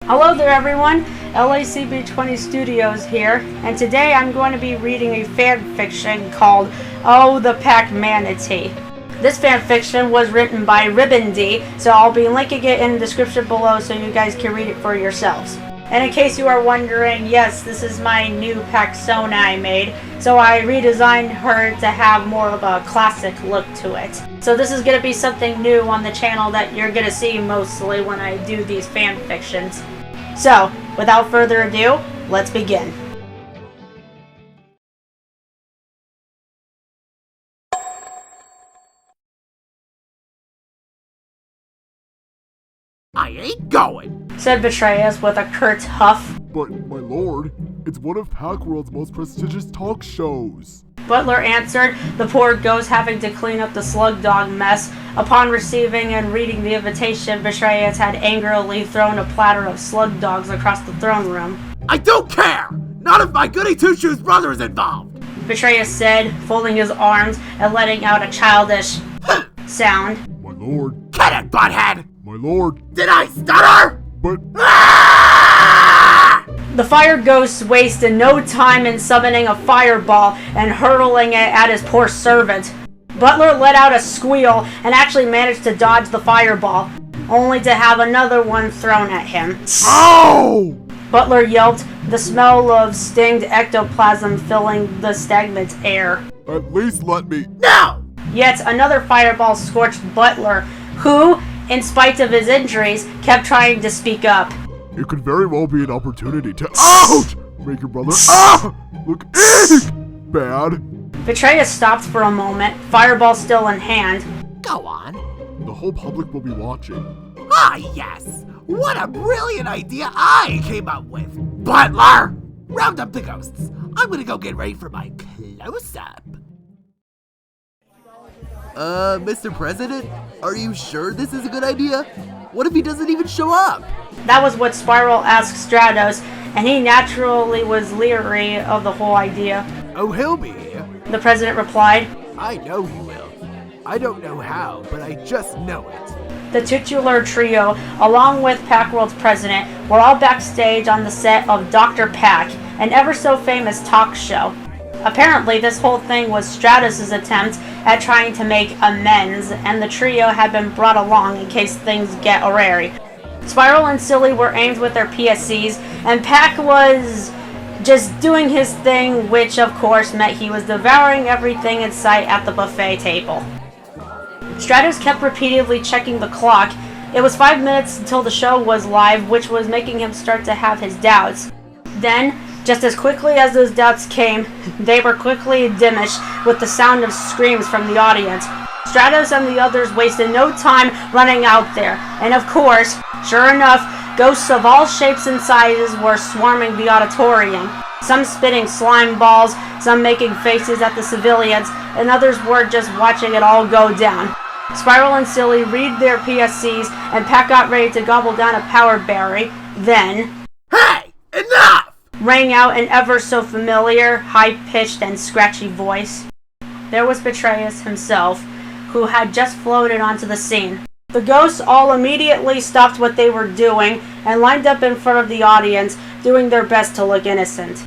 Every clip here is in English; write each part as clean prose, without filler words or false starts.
Hello there everyone, LACB20 Studios here, and today I'm going to be reading a fan fiction called Oh, the Pacmanity. This fan fiction was written by Ribbon-D, so I'll be linking it in the description below so you guys can read it for yourselves. And in case you are wondering, yes, this is my new Paxona I made, so I redesigned her to have more of a classic look to it. So this is going to be something new on the channel that you're going to see mostly when I do these fan fictions. So, without further ado, let's begin. I ain't going, said Betrayus with a curt huff. But, my lord, it's one of Pacworld's most prestigious talk shows. Butler answered, the poor ghost having to clean up the slug dog mess. Upon receiving and reading the invitation, Betrayus had angrily thrown a platter of slug dogs across the throne room. I don't care! Not if my goody two-shoes brother is involved! Betrayus said, folding his arms and letting out a childish sound. My lord. Get it, butthead! My lord. Did I stutter? But... The fire ghost wasted no time in summoning a fireball and hurling it at his poor servant. Butler let out a squeal and actually managed to dodge the fireball, only to have another one thrown at him. Oh! Butler yelped, the smell of stinged ectoplasm filling the stagnant air. At least let me... No! Yet another fireball scorched Butler, who, in spite of his injuries, kept trying to speak up. It could very well be an opportunity to... Ouch! Make your brother... Look bad. Betrayus stopped for a moment, fireball still in hand. Go on. The whole public will be watching. Ah, yes! What a brilliant idea I came up with! Butler! Round up the ghosts. I'm gonna go get ready for my close-up. Mr. President? Are you sure this is a good idea? What if he doesn't even show up? That was what Spiral asked Stratos, and he naturally was leery of the whole idea. Oh, he'll be here. The president replied. I know he will. I don't know how, but I just know it. The titular trio, along with Pacworld's president, were all backstage on the set of Dr. Pac, an ever-so-famous talk show. Apparently, this whole thing was Stratos' attempt at trying to make amends, and the trio had been brought along in case things get awry. Spiral and Silly were aimed with their PSCs, and Pac was just doing his thing, which of course meant he was devouring everything in sight at the buffet table. Stratos kept repeatedly checking the clock. It was 5 minutes until the show was live, which was making him start to have his doubts. Then, just as quickly as those doubts came, they were quickly diminished with the sound of screams from the audience. Stratos and the others wasted no time running out there, and of course, sure enough, ghosts of all shapes and sizes were swarming the auditorium. Some spitting slime balls, some making faces at the civilians, and others were just watching it all go down. Spiral and Silly read their PSCs, and Pac got ready to gobble down a power berry. Then, Hey! Enough! Rang out an ever-so-familiar, high-pitched and scratchy voice. There was Betrayus himself, who had just floated onto the scene. The ghosts all immediately stopped what they were doing and lined up in front of the audience, doing their best to look innocent.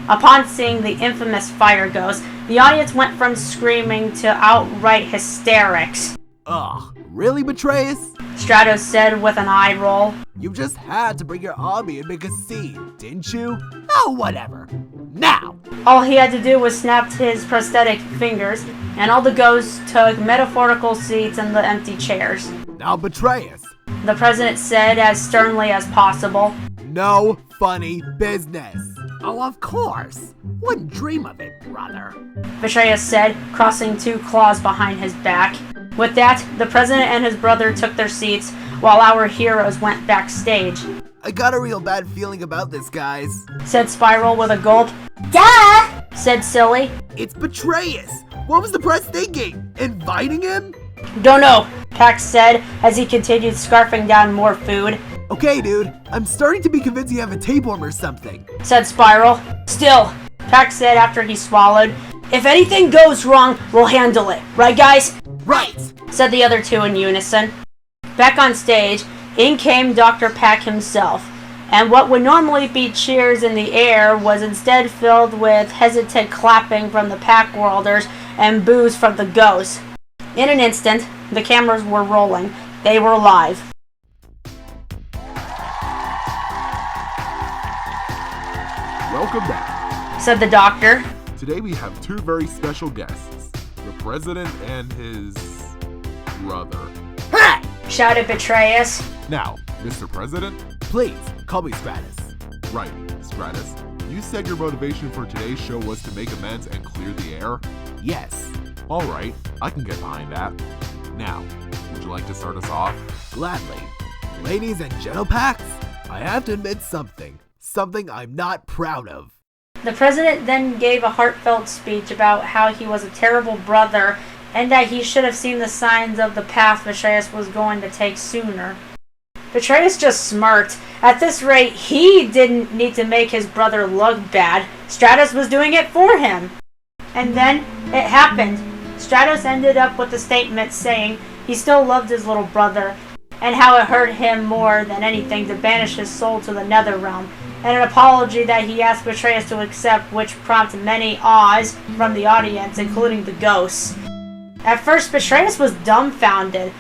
Upon seeing the infamous fire ghost, the audience went from screaming to outright hysterics. Ugh, really, Betrayus? Stratos said with an eye roll. You just had to bring your army and make a scene, didn't you? Oh, whatever. Now! All he had to do was snap his prosthetic fingers, and all the ghosts took metaphorical seats in the empty chairs. Now, Betrayus. The president said as sternly as possible. No funny business. Oh, of course. Wouldn't dream of it, brother. Betrayus said, crossing two claws behind his back. With that, the president and his brother took their seats, while our heroes went backstage. I got a real bad feeling about this, guys. Said Spiral with a gulp. Duh! Said Silly. It's Betrayus. What was the press thinking? Inviting him? Don't know, Pac said as he continued scarfing down more food. Okay, dude. I'm starting to be convinced you have a tapeworm or something. Said Spiral. Still, Pac said after he swallowed. If anything goes wrong, we'll handle it. Right, guys? Right! Said the other two in unison. Back on stage, in came Dr. Pac himself. and what would normally be cheers in the air was instead filled with hesitant clapping from the Packworlders and boos from the ghosts. In an instant, the cameras were rolling. They were live. Welcome back. Said the doctor. Today we have two very special guests. The president and his brother. Hey! Shouted Betrayus. Now, Mr. President? Please, call me Stratus. Right, Stratus. You said your motivation for today's show was to make amends and clear the air? Yes. Alright, I can get behind that. Now, would you like to start us off? Gladly. Ladies and gentlepacks, I have to admit something I'm not proud of. The president then gave a heartfelt speech about how he was a terrible brother and that he should have seen the signs of the path Betrayus was going to take sooner. Betrayus just smirked. At this rate, he didn't need to make his brother look bad. Stratus was doing it for him. And then it happened. Stratus ended up with a statement saying he still loved his little brother and how it hurt him more than anything to banish his soul to the nether realm, and an apology that he asked Betrayus to accept, which prompted many ahs from the audience, including the ghosts. At first, Betrayus was dumbfounded.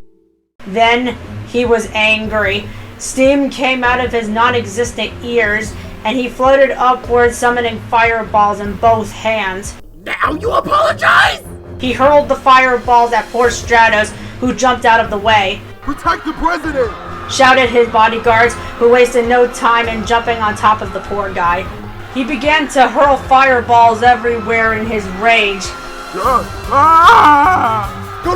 Then he was angry. Steam came out of his non-existent ears, and he floated upward, summoning fireballs in both hands. Now you apologize? He hurled the fireballs at poor Stratos, who jumped out of the way. Protect the president! Shouted his bodyguards, who wasted no time in jumping on top of the poor guy. He began to hurl fireballs everywhere in his rage. Go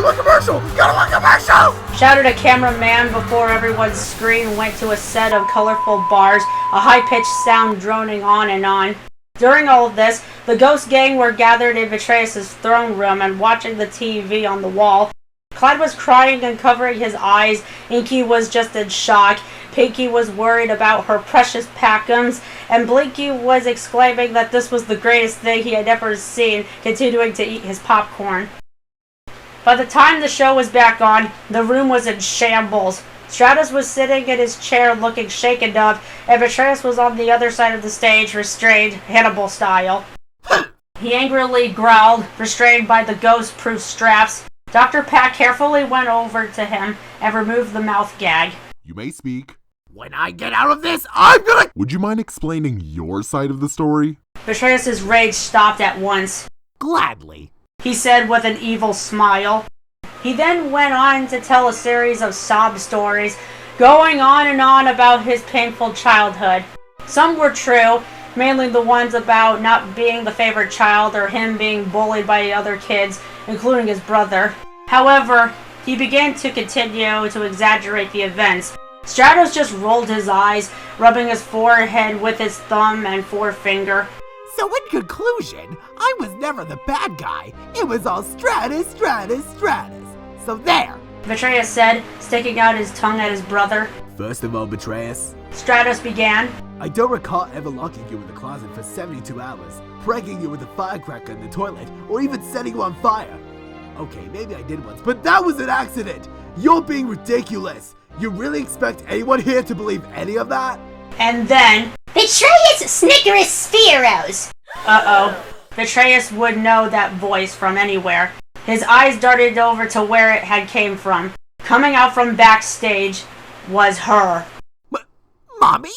to a commercial! Go to a commercial! Shouted a cameraman before everyone's screen went to a set of colorful bars, a high-pitched sound droning on and on. During all of this, the ghost gang were gathered in Betrayus' throne room and watching the TV on the wall. Clyde was crying and covering his eyes. Inky was just in shock. Pinky was worried about her precious Packums, and Blinky was exclaiming that this was the greatest thing he had ever seen, continuing to eat his popcorn. By the time the show was back on, the room was in shambles. Stratus was sitting in his chair looking shaken up, and Betrayus was on the other side of the stage, restrained, Hannibal style. He angrily growled, restrained by the ghost-proof straps. Dr. Pack carefully went over to him and removed the mouth gag. You may speak. When I get out of this, I'm gonna— Would you mind explaining your side of the story? Betrayus' rage stopped at once. Gladly. He said with an evil smile. He then went on to tell a series of sob stories, going on and on about his painful childhood. Some were true, mainly the ones about not being the favorite child or him being bullied by other kids, including his brother. However, he began to continue to exaggerate the events. Stratos just rolled his eyes, rubbing his forehead with his thumb and forefinger. So in conclusion, I was never the bad guy. It was all Stratus. So there. Betrayus said, sticking out his tongue at his brother. First of all, Betrayus, Stratos began. I don't recall ever locking you in the closet for 72 hours, pranking you with a firecracker in the toilet, or even setting you on fire. Okay, maybe I did once, but that was an accident! You're being ridiculous! You really expect anyone here to believe any of that? And then, Betrayus Snickerus Spheros! uh-oh. Betrayus would know that voice from anywhere. His eyes darted over to where it had came from. Coming out from backstage was her. Mommy?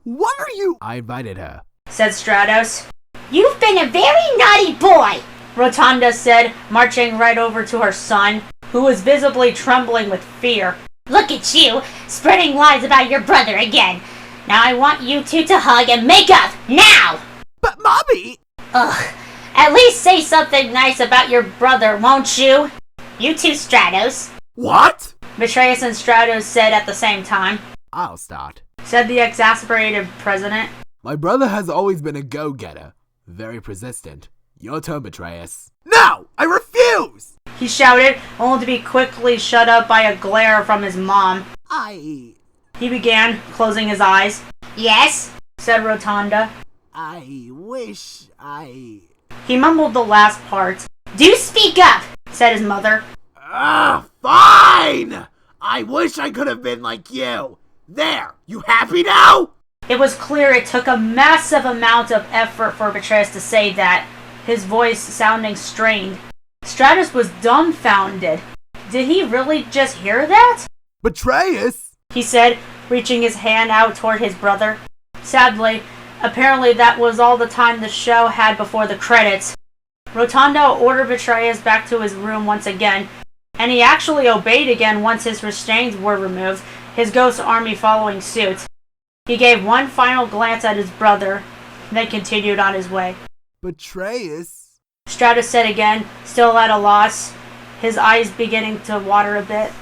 What are you— I invited her. Said Stratos. You've been a very naughty boy! Rotunda said, marching right over to her son, who was visibly trembling with fear. Look at you, spreading lies about your brother again. Now I want you two to hug and make up, now! But Mommy! Ugh, at least say something nice about your brother, won't you? You two, Stratos. What? Betrayus and Stratos said at the same time. I'll start. Said the exasperated president. My brother has always been a go-getter. Very persistent. Your turn, Betrayus. No! I refuse! He shouted, only to be quickly shut up by a glare from his mom. He began, closing his eyes. Yes? Said Rotunda. I wish I— He mumbled the last part. Do speak up! Said his mother. Fine! I wish I could have been like you. There, you happy now? It was clear it took a massive amount of effort for Betrayus to say that, his voice sounding strained. Stratus was dumbfounded. Did he really just hear that? Betrayus? He said, reaching his hand out toward his brother. Sadly, apparently that was all the time the show had before the credits. Rotundo ordered Betrayus back to his room once again, and he actually obeyed again once his restraints were removed, his ghost army following suit. He gave one final glance at his brother, then continued on his way. Betrayus? Stratus said again, still at a loss, his eyes beginning to water a bit.